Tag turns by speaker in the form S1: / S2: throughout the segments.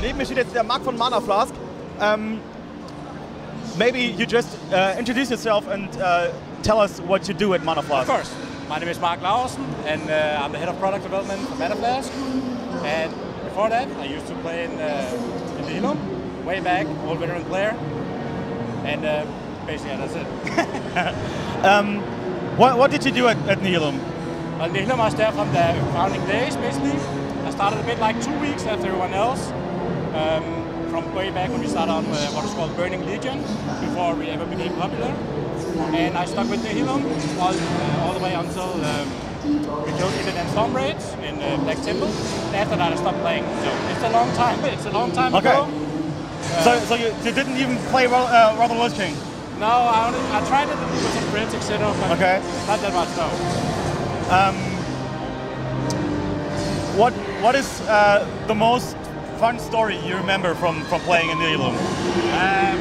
S1: neben mir steht jetzt der Mark von Manaflask. Maybe you just introduce yourself and tell us what you do at Manaflask.
S2: Of course. My name is Mark Larsen, and I'm the head of product development for Manaflask. And before that, I used to play in Nihilum, way back, old veteran player. And basically, that's it.
S1: What did you do at Nihilum?
S2: Well, Nihilum, I was there from the founding days, basically. I started a bit like 2 weeks after everyone else. From way back when we started on what was called Burning Legion, before we ever became popular. And I stuck with Nihilum all the way until we killed even and Storm Raids in Black Temple. And after that I stopped playing. So it's a long time. It's a long time ago.
S1: So you didn't even play Rather Lich King?
S2: No, I tried it with some friends, etc. But not that much, no.
S1: What is the most fun story you remember from playing in Nihilum?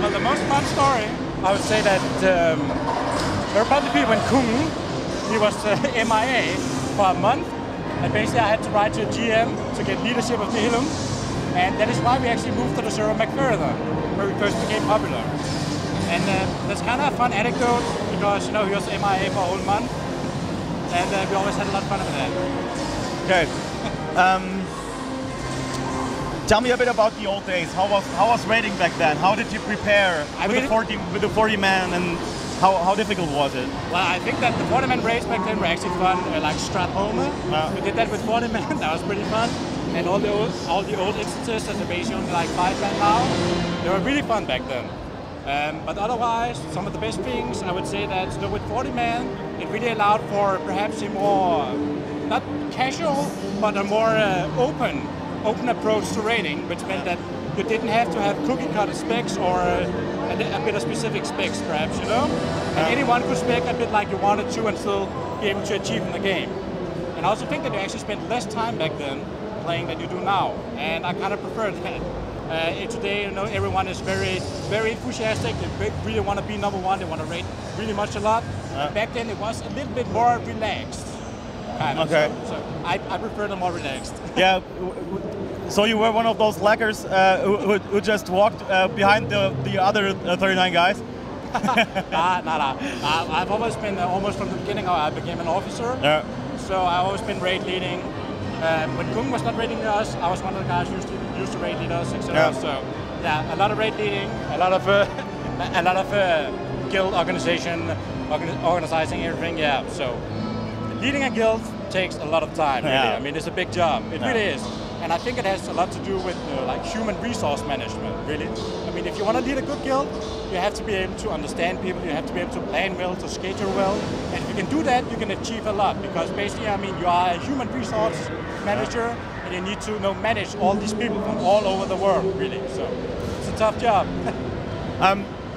S2: Well, the most fun story, I would say that there were probably people when Kung, he was MIA for a month, and basically I had to write to a GM to get leadership of Nihilum, and that is why we actually moved to the server McFurther, where we first became popular. And that's kind of a fun anecdote, because he was MIA for a whole month, and we always had a lot of fun with that.
S1: Okay. Tell me a bit about the old days. How was raiding back then? How did you prepare with the 40 man, and how difficult was it?
S2: Well, I think that the 40 man raids back then were actually fun. Like Strat Homer, we did that with 40 men. That was pretty fun. And all the old instances that are basically only like 5 men now, they were really fun back then. But otherwise, some of the best things, I would say that with 40 men, it really allowed for perhaps a more, not casual, but a more open approach to raiding, which meant that you didn't have to have cookie-cutter specs or a bit of specific specs, perhaps, And anyone could spec a bit like you wanted to and still be able to achieve in the game. And I also think that you actually spent less time back then playing than you do now, and I kind of prefer that. Today, everyone is very, very enthusiastic. They really want to be number one. They want to raid really much a lot. Back then, it was a little bit more relaxed.
S1: Okay.
S2: So I prefer them more relaxed.
S1: Yeah. So you were one of those laggers who just walked behind the other 39 guys?
S2: Nah. I've always been, almost from the beginning, I became an officer.
S1: Yeah.
S2: So I've always been raid leading. When Kung was not raiding us, I was one of the guys who used to raid lead us, etc.
S1: Yeah.
S2: So yeah, a lot of raid leading, a lot of guild organization, organizing everything. Yeah. So leading a guild takes a lot of time. Really. I mean, it's a big job. It really is. And I think it has a lot to do with like human resource management, really. I mean, if you want to lead a good guild, you have to be able to understand people, you have to be able to plan well, to schedule well. And if you can do that, you can achieve a lot. Because basically, I mean, you are a human resource manager, and you need to manage all these people from all over the world, really. So it's a tough job.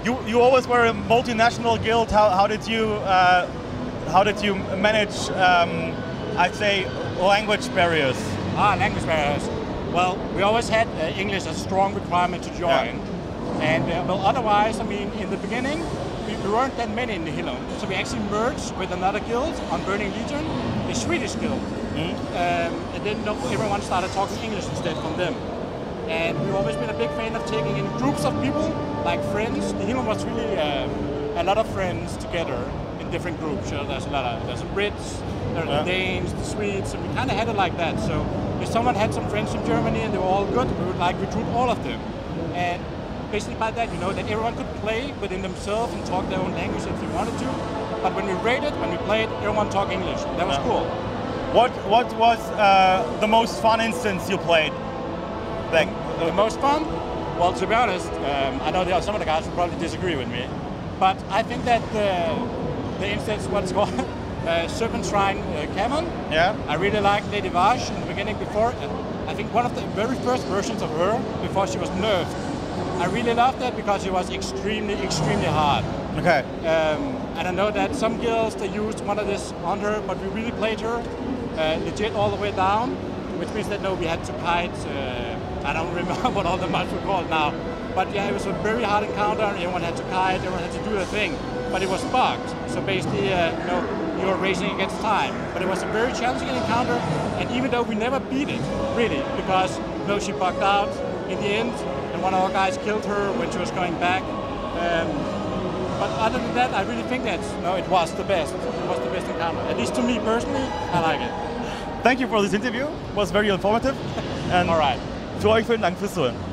S1: You always were a multinational guild. How did you manage, I'd say, language barriers?
S2: Language barriers. Well, we always had English as a strong requirement to join. And well, otherwise, I mean, in the beginning, we weren't that many in Nihilum. So we actually merged with another guild on Burning Legion, a Swedish guild. And then everyone started talking English instead from them. And we've always been a big fan of taking in groups of people, like friends. Nihilum was really a lot of friends together in different groups. There's the Brits, there are the Danes, the Swedes, and we kind of had it like that. So if someone had some friends from Germany and they were all good, we would like recruit all of them. And basically by that, that everyone could play within themselves and talk their own language if they wanted to. But when we raided, when we played, everyone talked English. That was cool.
S1: What was the most fun instance you played?
S2: The most fun? Well, to be honest, I know some of the guys will probably disagree with me, but I think that the instance, what's called Serpent Shrine Cameron.
S1: Yeah.
S2: I really liked Lady Vash in the beginning before. I think one of the very first versions of her before she was nerfed. I really loved that because it was extremely, extremely hard.
S1: Okay.
S2: And I know that some guilds, they used one of this on her, but we really played her legit all the way down, which means that we had to kite. I don't remember what all the mods were called now. But yeah, it was a very hard encounter. Everyone had to kite, everyone had to do their thing. But it was bugged. So basically, you were racing against time. But it was a very challenging encounter. And even though we never beat it, really, because she bugged out, in the end, and one of our guys killed her when she was going back. But other than that, I really think that it was the best. It was the best encounter. At least to me personally, I like it.
S1: Thank you for this interview. It was very informative. And
S2: all right.
S1: Für euch vielen Dank fürs Zuhören.